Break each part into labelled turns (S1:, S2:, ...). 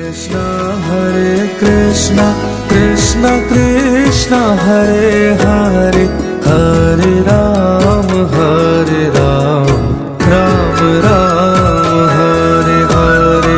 S1: कृष्ण कृष्ण कृष्ण हरे हरे हरे राम राम राम हरे हरे।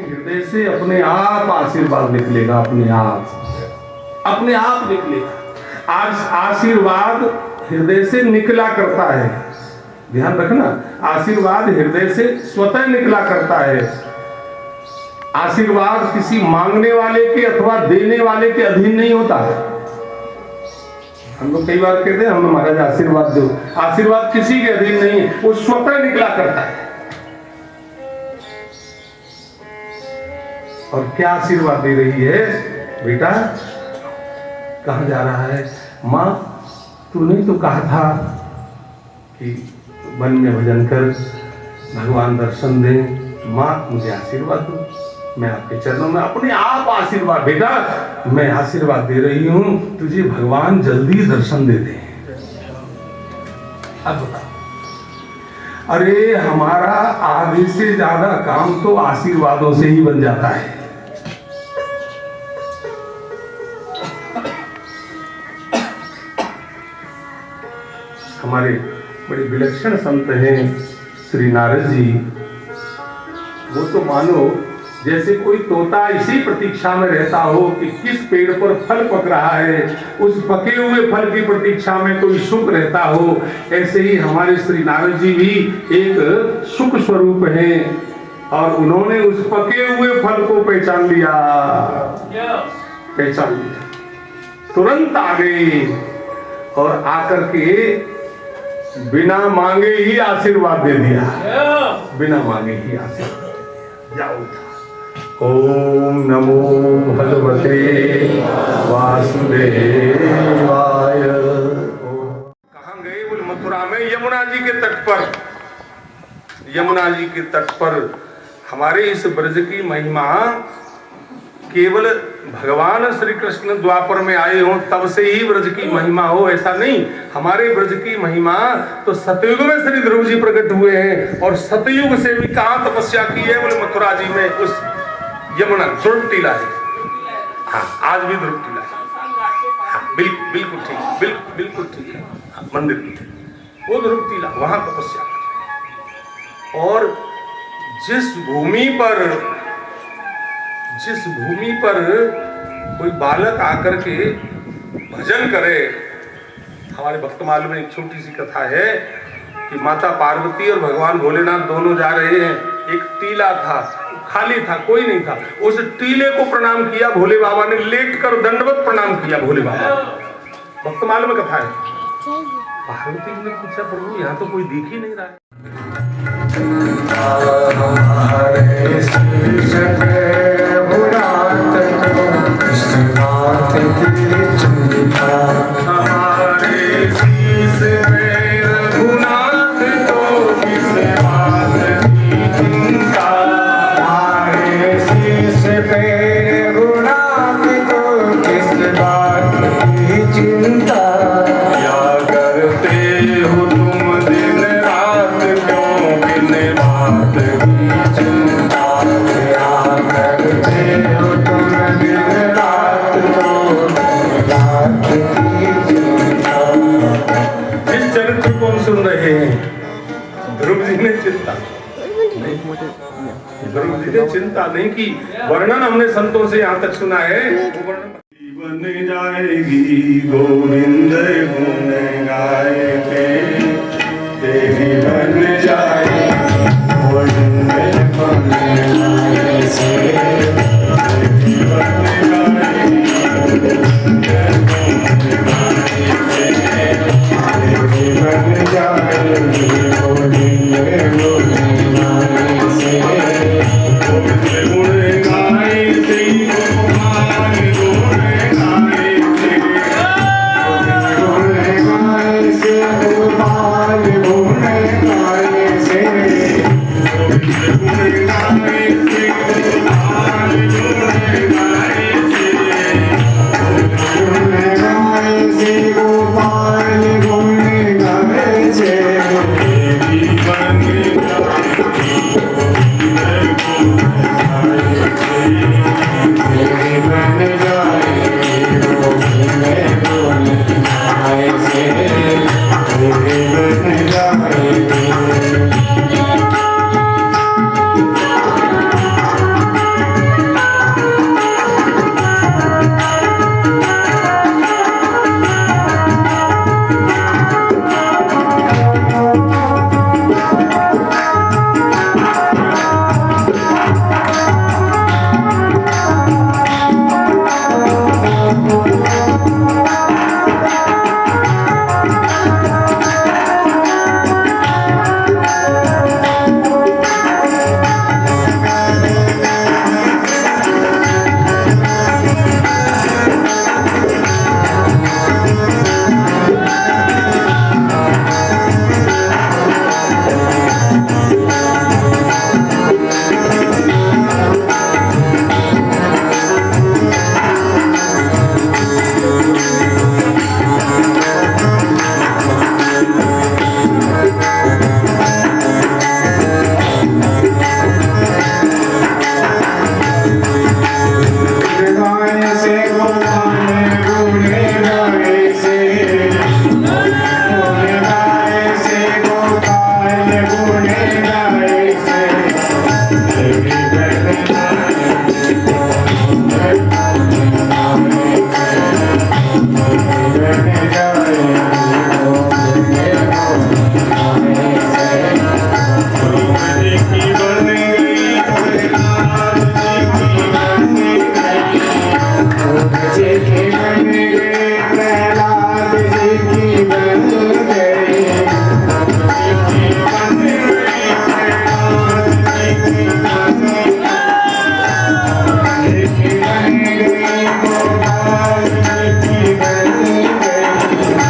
S2: हृदय से अपने आप आशीर्वाद निकलेगा, अपने आप निकलेगा। आज आशीर्वाद हृदय से निकला करता है, ध्यान रखना। आशीर्वाद हृदय से स्वतः निकला करता है। आशीर्वाद किसी मांगने वाले के अथवा देने वाले के अधीन नहीं होता है। हम लोग कई बार कहते हैं हमें महाराज आशीर्वाद दो। आशीर्वाद किसी के अधीन नहीं, वो स्वतः निकला करता है। और क्या आशीर्वाद दे रही है? बेटा कहां जा रहा है? माँ तूने तो कहा था कि वन में भजन कर, भगवान दर्शन दे। माँ मुझे आशीर्वाद दो, मैं आपके चरणों में अपने आप आशीर्वाद। बेटा मैं आशीर्वाद दे रही हूं, तुझे भगवान जल्दी दर्शन दे दे। अब बता, अरे हमारा आधे से ज्यादा काम तो आशीर्वादों से ही बन जाता है। हमारे बड़े विलक्षण संत हैं श्री नारद जी। वो तो मानो जैसे कोई तोता इसी प्रतीक्षा में रहता हो कि किस पेड़ पर फल पक रहा है, उस पके हुए फल की प्रतीक्षा में कोई सुख रहता हो। ऐसे ही हमारे श्री नारद जी भी एक सुख स्वरूप हैं और उन्होंने उस पके हुए फल को पहचान लिया। तुरंत आ गए और आकर के बिना मांगे ही आशीर्वाद दे दिया। बिना मांगे ही आशीर्वाद। जाओ। ओम नमो भगवते वासुदेवाय। कहाँ गए? बोले मथुरा में यमुना जी के तट पर। यमुना जी के तट पर हमारे इस ब्रज की महिमा केवल भगवान श्री कृष्ण द्वापर में आए हो तब से ही ब्रज की महिमा हो, ऐसा नहीं। हमारे ब्रज की महिमा तो सतयुग में श्री ध्रुव जी प्रकट हुए हैं और सतयुग से भी कहां तपस्या की है? बोले मथुरा जी में उस यमुना ध्रुव टीला है। हाँ आज भी ध्रुव टीला है। हाँ, बिल्कुल ठीक, बिल्कुल ठीक है। हाँ, मंदिर भी थे वो ध्रुव टीला, वहां तपस्या कर रहे हैं। और जिस भूमि पर कोई बालक आकर के भजन करे। हमारे भक्तमाल में एक छोटी सी कथा है कि माता पार्वती और भगवान भोलेनाथ दोनों जा रहे हैं। एक टीला था, खाली था, कोई नहीं था। उस टीले को प्रणाम किया भोले बाबा ने, लेटकर दंडवत प्रणाम किया भोले बाबा ने। भक्तमाल में कथा है। पार्वती जी ने पूछा प्रभु यहाँ तो कोई दिख ही नहीं रहा है। चिंता नहीं की। वर्णन हमने संतों से यहाँ तक सुना है। जीवन बन जाएगी गोविंद गुण गाए थे तेरी बन जाएगी गोविंद गुण गाए से तेरी बन जाएगी तेरी बन जाएगी गोविंद गुण गाए से गोविंद गुण गाए से गोपाल गुण गाए से
S3: गोपाल गुण गाए से
S2: गुण गाए से गोपाल गुण गाए से
S3: गुण गाए से गोपाल गुण गाए से
S2: तेरी बन
S3: तेरी बन जाएगी गोविंद गुण गाए से तेरी बन जाएगी गाए से गोपाल गुण गाए से गुण गाए से गोपाल गुण गाए से तेरी बन जाएगी बन जाएगी
S2: द्रौपदी की बन गई प्रहलाद जी की बन गई
S3: प्रहलाद जी की बन गई
S2: प्रहलाद जी की बन गई
S3: गोपाल जी की बन गई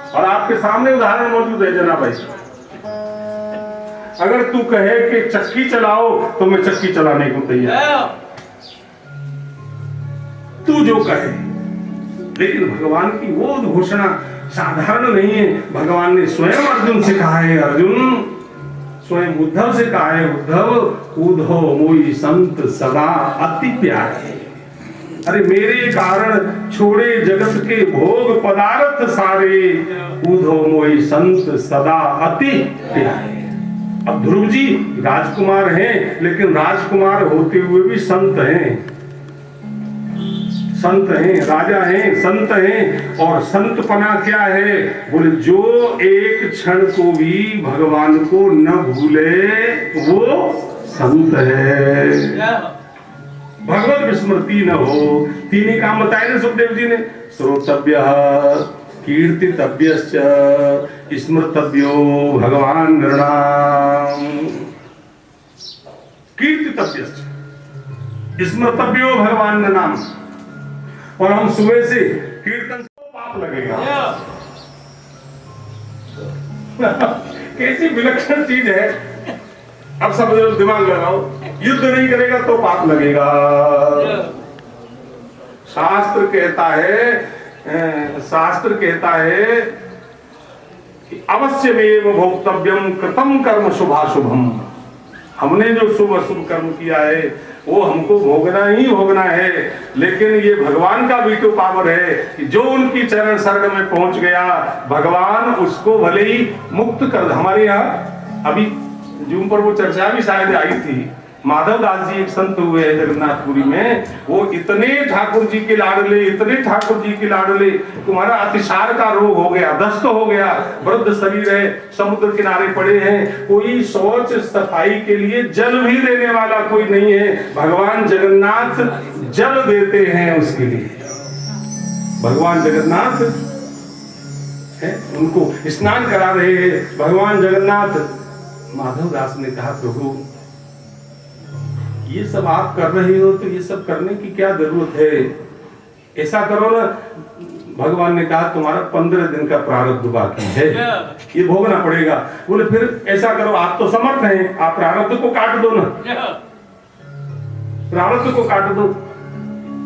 S2: और आपके सामने उदाहरण मौजूद है जना भाई। अगर तू कहे कि चक्की चलाओ तो मैं चक्की चलाने को तैयार, तू जो कहे। लेकिन भगवान की वो घोषणा साधारण नहीं है। भगवान ने स्वयं अर्जुन से कहा है, अर्जुन स्वयं उद्धव से कहा है, उद्धव उद्धव मोई संत सदा अति प्यारे। अरे मेरे कारण छोड़े जगत के भोग पदार्थ सारे, उद्धव मोई संत सदा अति प्यारे। अब ध्रुव जी राजकुमार हैं, लेकिन राजकुमार होते हुए भी संत हैं, संत हैं, राजा हैं, संत हैं। और संतपना क्या है? बोले जो एक क्षण को भी भगवान को न भूले वो संत है। भगवत विस्मृति न हो। तीन ही काम बताए ना सुखदेव जी ने, श्रोतव्य कीर्तितव्यश्च स्मृतव्यो भगवान नृणाम। कीर्तितव्यश्च स्मृतव्यो भगवान नृणाम। और हम सुबह से कीर्तन से पाप लगेगा। कैसी विलक्षण चीज है। अब सब दिमाग लगाओ, युद्ध नहीं करेगा तो पाप लगेगा। शास्त्र कहता है कि अवश्यमेव भोक्तव्यम कृतम कर्म शुभाशुभम। हमने जो शुभ अशुभ कर्म किया है वो हमको भोगना ही भोगना है। लेकिन ये भगवान का भी तो पावर है कि जो उनकी चरण शरण में पहुंच गया भगवान उसको भले ही मुक्त कर। हमारे यहाँ अभी जूम पर वो चर्चा भी शायद आई थी, माधव दास जी एक संत हुए हैं जगन्नाथपुरी में, वो इतने ठाकुर जी के लाडले, इतने ठाकुर जी के लाडले, तुम्हारा अतिसार का रोग हो गया, दस्त हो गया, वृद्ध शरीर है, समुद्र किनारे पड़े हैं, कोई शौच सफाई के लिए जल भी देने वाला कोई नहीं है, भगवान जगन्नाथ जल देते हैं उसके लिए। भगवान जगन्नाथ है, उनको स्नान करा रहे हैं भगवान जगन्नाथ। माधव दास ने कहा प्रभु ये सब आप कर रहे हो तो ये सब करने की क्या जरूरत है, ऐसा करो ना। भगवान ने कहा तुम्हारा 15 दिन का प्रारब्ध बाकी है, ये भोगना पड़ेगा। बोले फिर ऐसा करो, आप तो समर्थ हैं, आप प्रारब्ध को काट दो ना, प्रारब्ध को काट दो।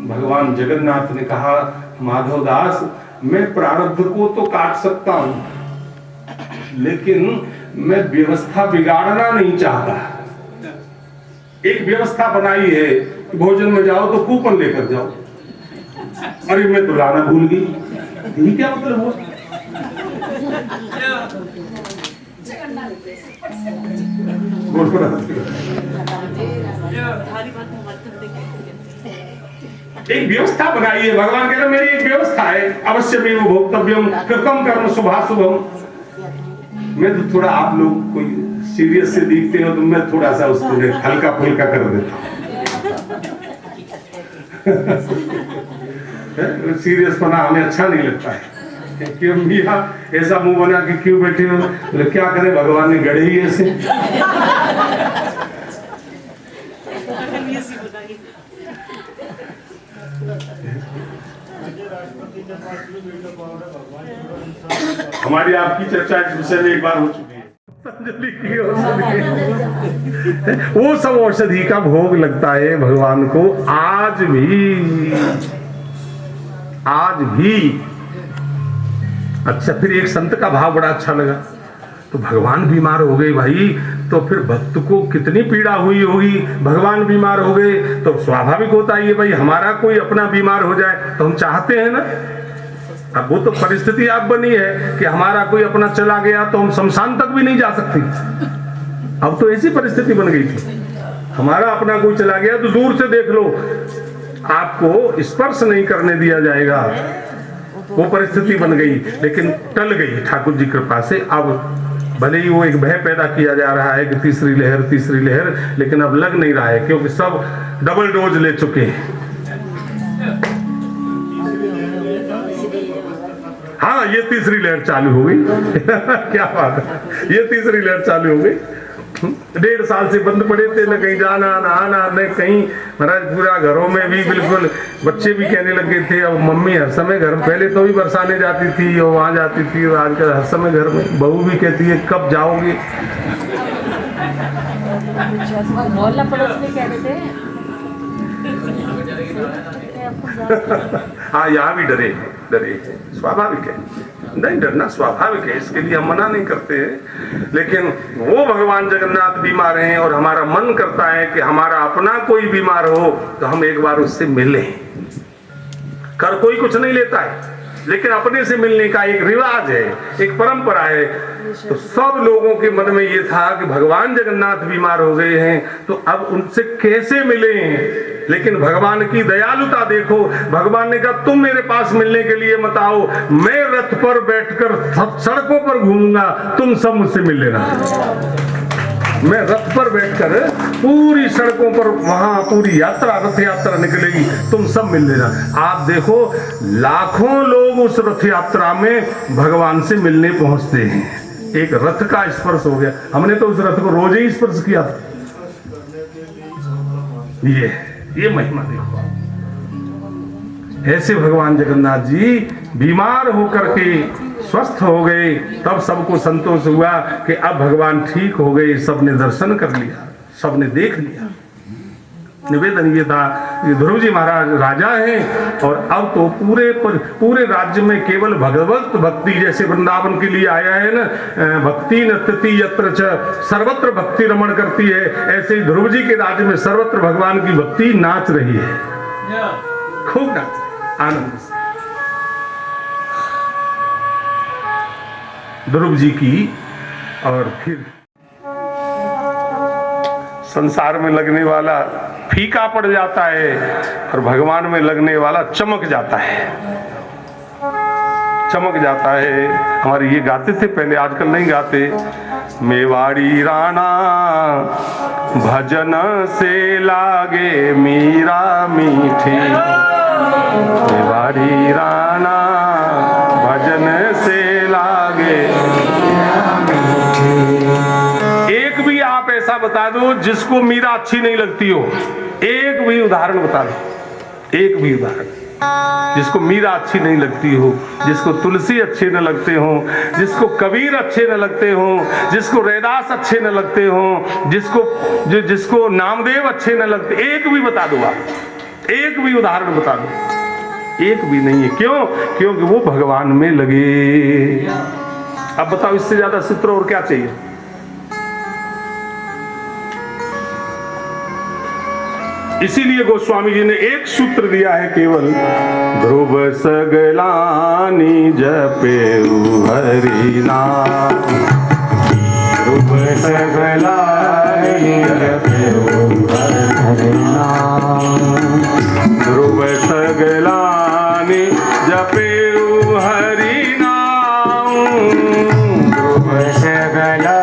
S2: भगवान जगन्नाथ ने कहा माधव दास मैं प्रारब्ध को तो काट सकता हूं लेकिन मैं व्यवस्था बिगाड़ना नहीं चाहता। एक व्यवस्था बनाई है कि भोजन में जाओ तो कूपन लेकर जाओ। अरे मैं तो लाना भूल गई, ये क्या मतलब हुआ? एक व्यवस्था बनाई है, भगवान कह रहे मेरी एक व्यवस्था है, अवश्य में वो भोक्तव्यम कृतम कर्म शुभाशुभम। मैं तो थोड़ा, आप लोग कोई सीरियस से देखते हो तो मैं थोड़ा सा उसको हल्का फुल्का कर देता हूँ। सीरियस पना हमें अच्छा नहीं लगता है। क्यों भैया ऐसा मुंह बना के क्यों बैठे हो? तो क्या करें, भगवान ने गढ़े ही ऐसे। हमारी आपकी चर्चा इस विषय में एक बार हो चुकी है। पतंजलि की औषधि, वो सब औषधि का भोग लगता है भगवान को आज भी। अच्छा, फिर एक संत का भाव बड़ा अच्छा लगा, तो भगवान बीमार हो गए भाई, तो फिर भक्त को कितनी पीड़ा हुई होगी। भगवान बीमार हो गए तो स्वाभाविक होता है भाई हमारा कोई अपना बीमार हो जाए तो हम चाहते हैं ना। अब वो तो परिस्थिति आप बनी है कि हमारा कोई अपना चला गया तो हम शमशान तक भी नहीं जा सकते। अब तो ऐसी परिस्थिति बन गई थी, हमारा अपना कोई चला गया तो दूर से देख लो, आपको स्पर्श नहीं करने दिया जाएगा। वो परिस्थिति बन गई, लेकिन टल गई ठाकुर जी कृपा से। अब भले ही वो एक भय पैदा किया जा रहा है कि तीसरी लहर, लेकिन अब लग नहीं रहा है क्योंकि सब डबल डोज ले चुके हैं। हाँ, ये तीसरी लहर चालू हो गई। क्या बात है, ये तीसरी लहर चालू हो गई। 1.5 साल से बंद पड़े थे, न कहीं जाना न आना, न कहीं महाराज, पूरा घरों में भी बिल्कुल। बच्चे भी कहने लगे थे अब मम्मी हर समय घर में, पहले तो भी बरसाने जाती थी और वहां जाती थी, और आजकल हर समय घर में। बहू भी कहती है कब जाओगे।
S4: मोहल्ला पड़ोस में कह रहे थे।
S2: हाँ, यहाँ भी डरे स्वाभाविक है, नहीं डरना स्वाभाविक है, इसके लिए हम मना नहीं करते हैं। लेकिन वो भगवान जगन्नाथ बीमार हैं और हमारा मन करता है कि हमारा अपना कोई बीमार हो तो हम एक बार उससे मिलें। कर कोई कुछ नहीं लेता है, लेकिन अपने से मिलने का एक रिवाज है, एक परंपरा है। तो सब लोगों के मन में ये था कि भगवान जगन्नाथ बीमार हो गए हैं तो अब उनसे कैसे मिलें। लेकिन भगवान की दयालुता देखो, भगवान ने कहा तुम मेरे पास मिलने के लिए मत आओ, मैं रथ पर बैठकर सड़कों पर घूमूंगा, तुम सब मुझसे मिल लेना। मैं रथ पर बैठकर पूरी सड़कों पर, वहां पूरी यात्रा, रथ यात्रा निकलेगी, तुम सब मिल लेना। आप देखो लाखों लोग उस रथ यात्रा में भगवान से मिलने पहुंचते हैं। एक रथ का स्पर्श हो गया, हमने तो उस रथ को रोज ही स्पर्श किया था। ये महिमा देखो, ऐसे भगवान जगन्नाथ जी बीमार होकर के स्वस्थ हो गए, तब सबको संतोष हुआ कि अब भगवान ठीक हो गए। सबने दर्शन कर लिया, सबने देख लिया। निवेदन ये था कि ध्रुव जी महाराज राजा हैं और अब तो पूरे राज्य में केवल भगवत भक्ति, जैसे वृंदावन के लिए आया है ना, भक्ति नृत्यति यत्र च सर्वत्र भक्ति रमण करती है, ऐसे ही ध्रुव जी के राज्य में सर्वत्र भगवान की भक्ति नाच रही है, खूब नाच आनंद से। ध्रुव जी की और फिर संसार में लगने वाला फीका पड़ जाता है और भगवान में लगने वाला चमक जाता है, चमक जाता है। हमारे ये गाते थे पहले, आजकल नहीं गाते। मेवाड़ी राणा भजन से लागे मीरा मीठी, मेवाड़ी राणा भजन से लागे। एक भी आप ऐसा बता दो जिसको मीरा अच्छी नहीं लगती हो, एक भी उदाहरण बता दो, एक भी उदाहरण जिसको मीरा अच्छी नहीं लगती हो, जिसको तुलसी अच्छे न लगते हो, जिसको कबीर अच्छे न लगते हो, जिसको रैदास अच्छे न लगते हो, जिसको नामदेव अच्छे न लगते, एक भी बता दो आप, एक भी उदाहरण बता दो, एक भी नहीं है। क्यों? क्योंकि वो भगवान में लगे। अब बताओ इससे ज्यादा सूत्र और क्या चाहिए? इसीलिए गोस्वामी जी ने एक सूत्र दिया है केवल, ध्रुव सगलानी जपेउ हरि नाम, ध्रुव सगलानी जपेउ हरि नाम, ध्रुव सगलानी जपेउ हरि नाम, ध्रुव सगलानी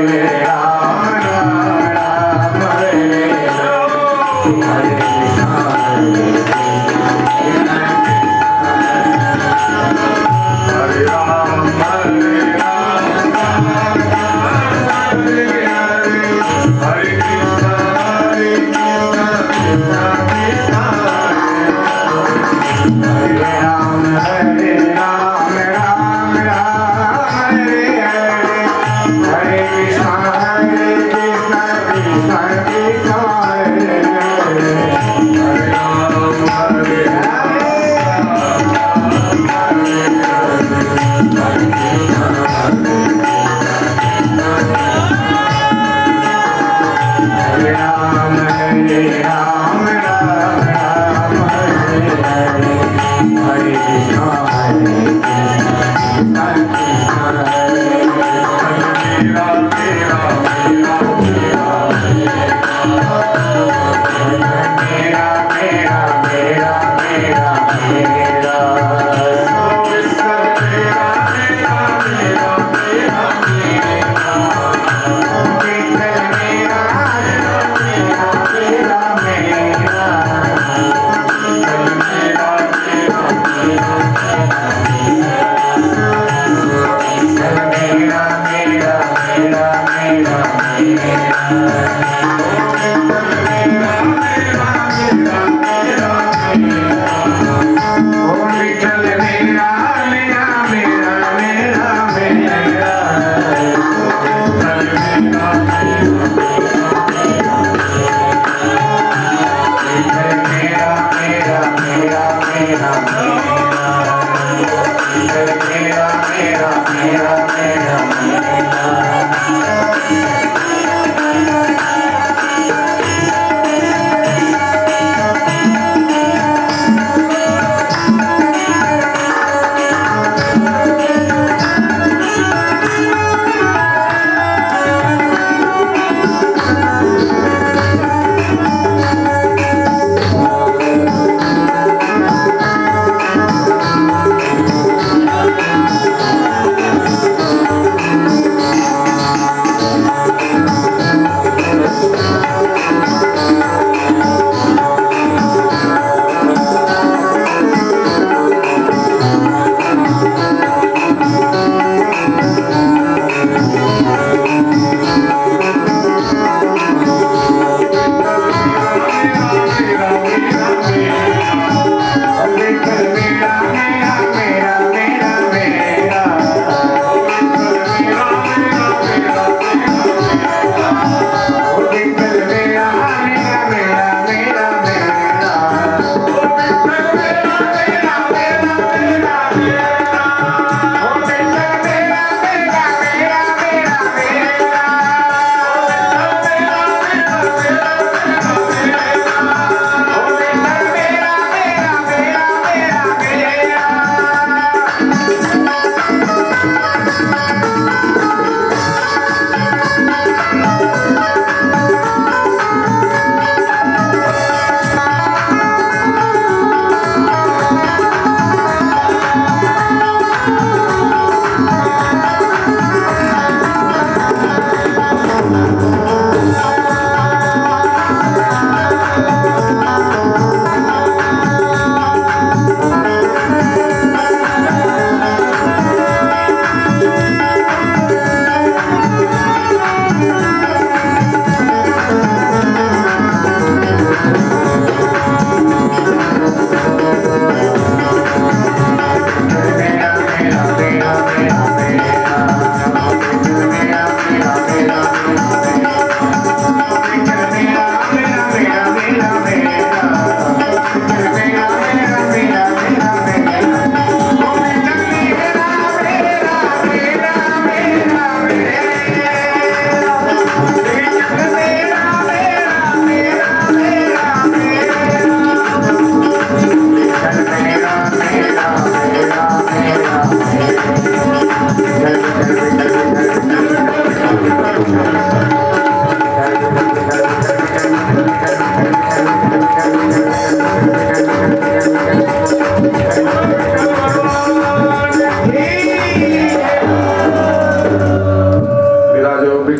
S3: मेरा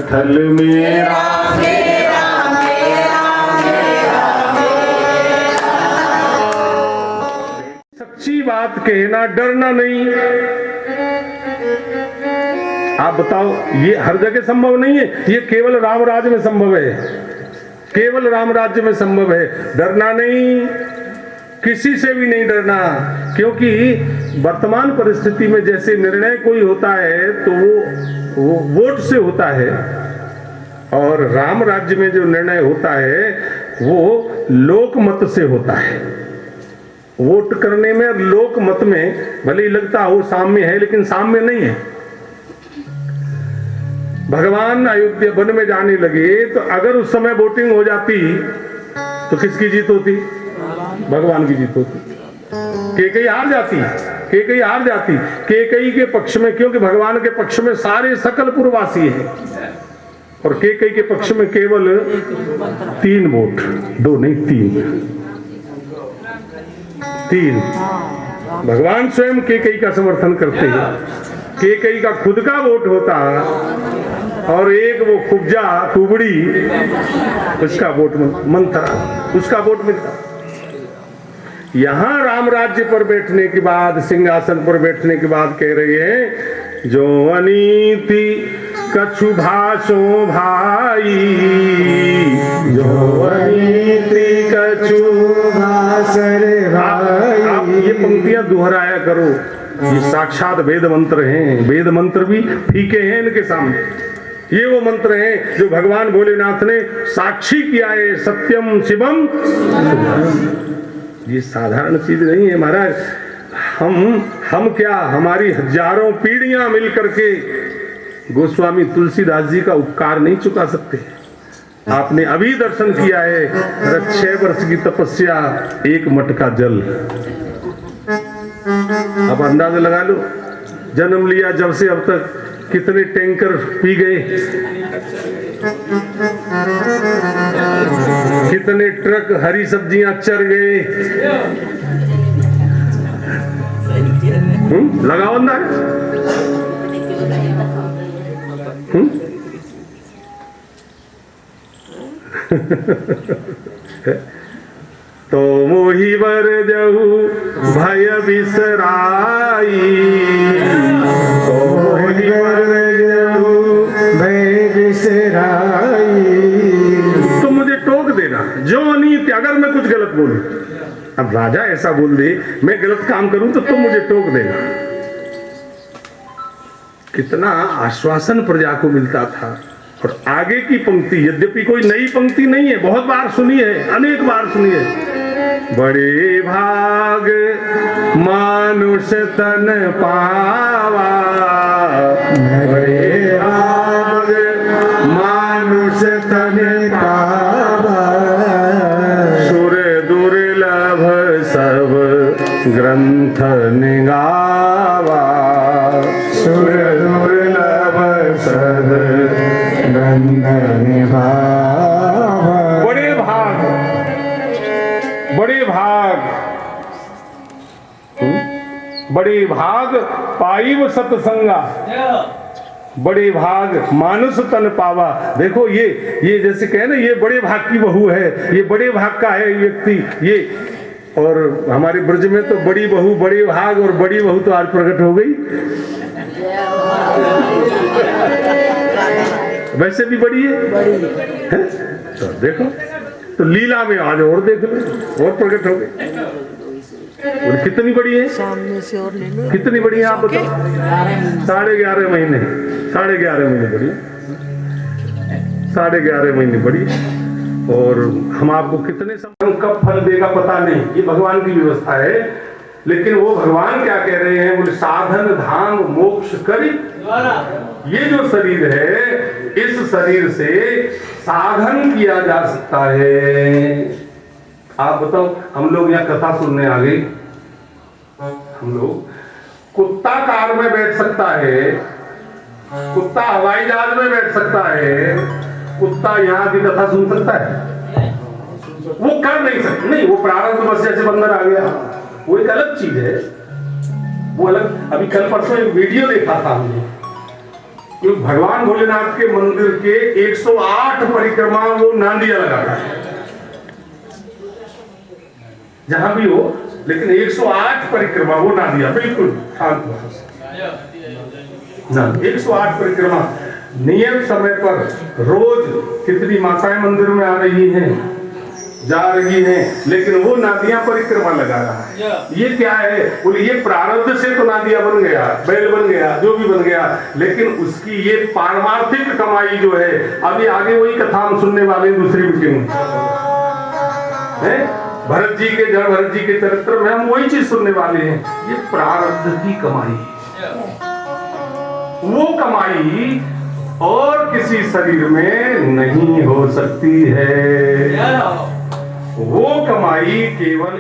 S3: स्थल मेरा
S2: सच्ची बात कहना, डरना नहीं। आप बताओ, ये हर जगह संभव नहीं है, ये केवल राम राज्य में संभव है, केवल राम राज्य में संभव है। डरना नहीं, किसी से भी नहीं डरना, क्योंकि वर्तमान परिस्थिति में जैसे निर्णय कोई होता है तो वो वोट से होता है, और राम राज्य में जो निर्णय होता है वो लोकमत से होता है। वोट करने में और लोकमत में भले ही लगता हो साम्य है, लेकिन साम्य नहीं है। भगवान अयोध्या वन में जाने लगे तो अगर उस समय वोटिंग हो जाती तो किसकी जीत होती? भगवान की जीत होती। केकई हार जाती, केकई हार जाती, केकई के पक्ष में, क्योंकि भगवान के पक्ष में सारे सकल पुरवासी हैं, और केकई के पक्ष में केवल 3 वोट, 2 नहीं 3। भगवान स्वयं केकई का समर्थन करते हैं। केकई का खुद का वोट होता और एक वो कुब्जा कुबड़ी, उसका वोट मंत्रा, उसका वोट मिलता। यहां राम राज्य पर बैठने के बाद, सिंहासन पर बैठने के बाद कह रहे हैं, जो अनीति कछु भाषो भाई, जो अनीति कछु भाषरे भाई। आप ये पंक्तियां दोहराया करो, ये साक्षात वेद मंत्र हैं। वेद मंत्र भी फीके हैं इनके सामने। ये वो मंत्र हैं जो भगवान भोलेनाथ ने साक्षी किया है, सत्यम शिवम। ये साधारण चीज नहीं है महाराज। हम क्या, हमारी हजारों पीढ़ियां मिलकर के गोस्वामी तुलसीदास जी का उपकार नहीं चुका सकते। आपने अभी दर्शन किया है, 6 वर्ष की तपस्या, 1 मटका जल। अब अंदाजा लगा लो, जन्म लिया जब से अब तक कितने टैंकर पी गए, कितने ट्रक हरी सब्जियां चर गए। लगाओ अंदाजा। तो मोहि वर जहु भय बिसराई, तो मोहि वर जहु भय बिसराई। तो मुझे टोक देना, जो अनीति, अगर मैं कुछ गलत बोलूं, अब राजा ऐसा बोल दे मैं गलत काम करूं तो तुम मुझे टोक देना। कितना आश्वासन प्रजा को मिलता था। और आगे की पंक्ति, यद्यपि कोई नई पंक्ति नहीं है, बहुत बार सुनी है, अनेक बार सुनी है। बड़े भाग मानुष तन पावा, बड़े भाग मानुष तन पावा, सुर दुर्लभ सब ग्रंथ निगावा, सुर दुर्लभ सब बड़े भाग, बड़े भाग, बड़े भाग पाइव सतसंगा, बड़े भाग मानुष तन पावा। देखो ये जैसे कहे ना, ये बड़े भाग की बहू है, ये बड़े भाग का है व्यक्ति ये। और हमारे ब्रज में तो बड़ी बहू, बड़े भाग और बड़ी बहू तो आज प्रकट हो गई। वैसे भी बड़ी है? तो देखो, तो लीला में आज और देख लो, और प्रकट हो गए। और कितनी बड़ी है,
S4: सामने से और ले लो।
S2: कितनी बड़ी है आप बताओ? 11.5 महीने, 11.5 महीने बड़ी, 11.5 महीने बड़ी। और हम आपको कितने समय कब फल देगा पता नहीं, ये भगवान की व्यवस्था है। लेकिन वो भगवान क्या कह रहे हैं, बोले साधन धाम मोक्ष करी। ये जो शरीर है, इस शरीर से साधन किया जा सकता है। आप बताओ, हम लोग यहाँ कथा सुनने आ गए, हम लोग, कुत्ता कार में बैठ सकता है, कुत्ता हवाई जहाज में बैठ सकता है, कुत्ता यहाँ की कथा सुन सकता है? वो कर नहीं सकता, नहीं, वो प्रारब्ध बस जैसे बंदर आ गया, वो एक अलग चीज है, वो अलग। अभी कल परसों एक वीडियो देखा था हमने, क्योंकि भगवान भोलेनाथ के मंदिर के 108 परिक्रमा वो नांदिया लगाता है, जहां भी हो, लेकिन 108 परिक्रमा वो नांदिया बिल्कुल शांत भाव से। 108 परिक्रमा नियत समय पर रोज कितनी माताएं मंदिर में आ रही हैं, जा रही हैं, लेकिन वो नादियां परिक्रमा लगा रहा है। ये क्या है? बोले ये प्रारब्ध से तो नादिया बन गया, बैल बन गया, जो भी बन गया, लेकिन उसकी ये पारमार्थिक कमाई जो है, अभी आगे वही कथा हम सुनने वाले दूसरी मीटिंग है। भरत जी के जड़ भरत जी के चरित्र में हम वही चीज सुनने वाले हैं। ये प्रारब्ध की कमाई, वो कमाई और किसी शरीर में नहीं हो सकती है। वो कमाई केवल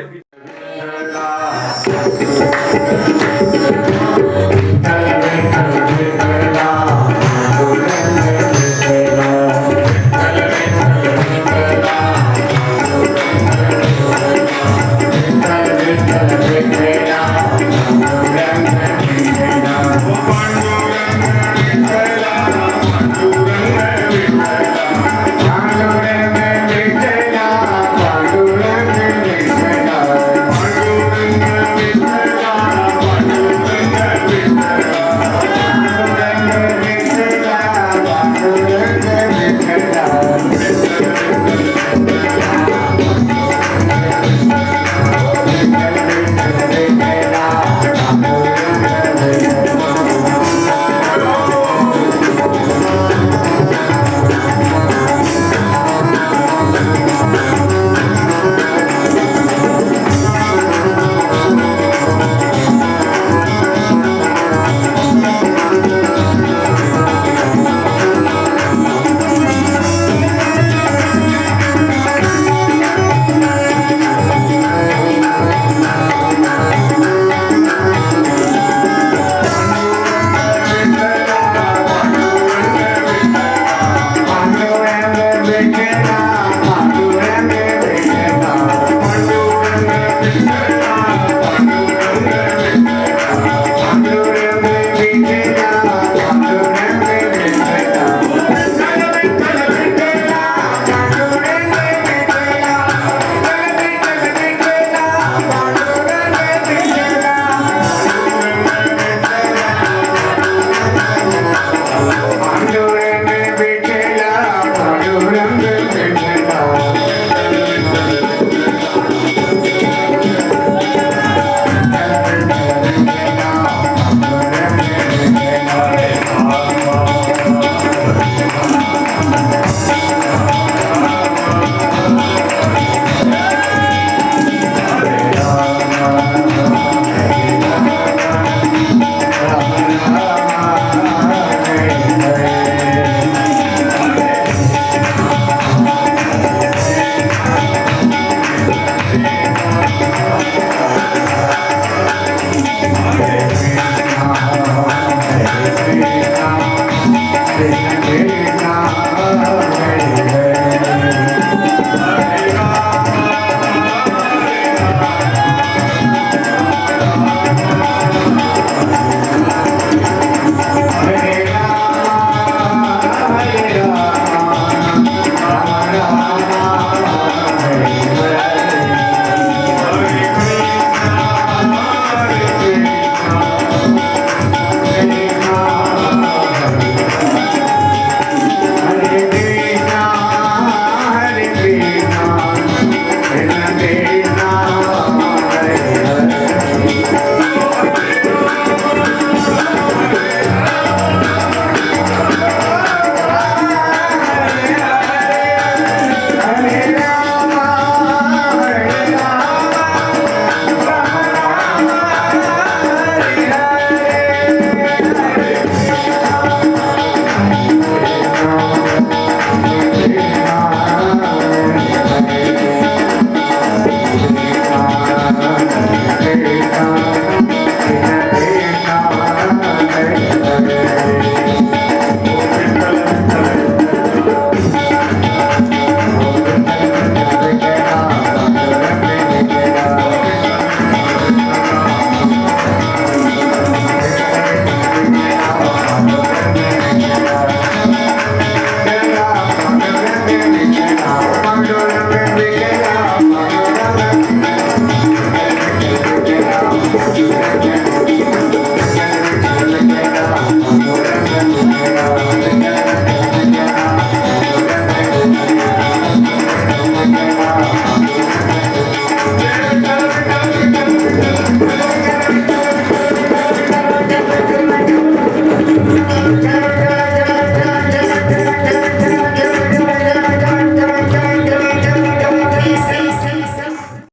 S3: Krishna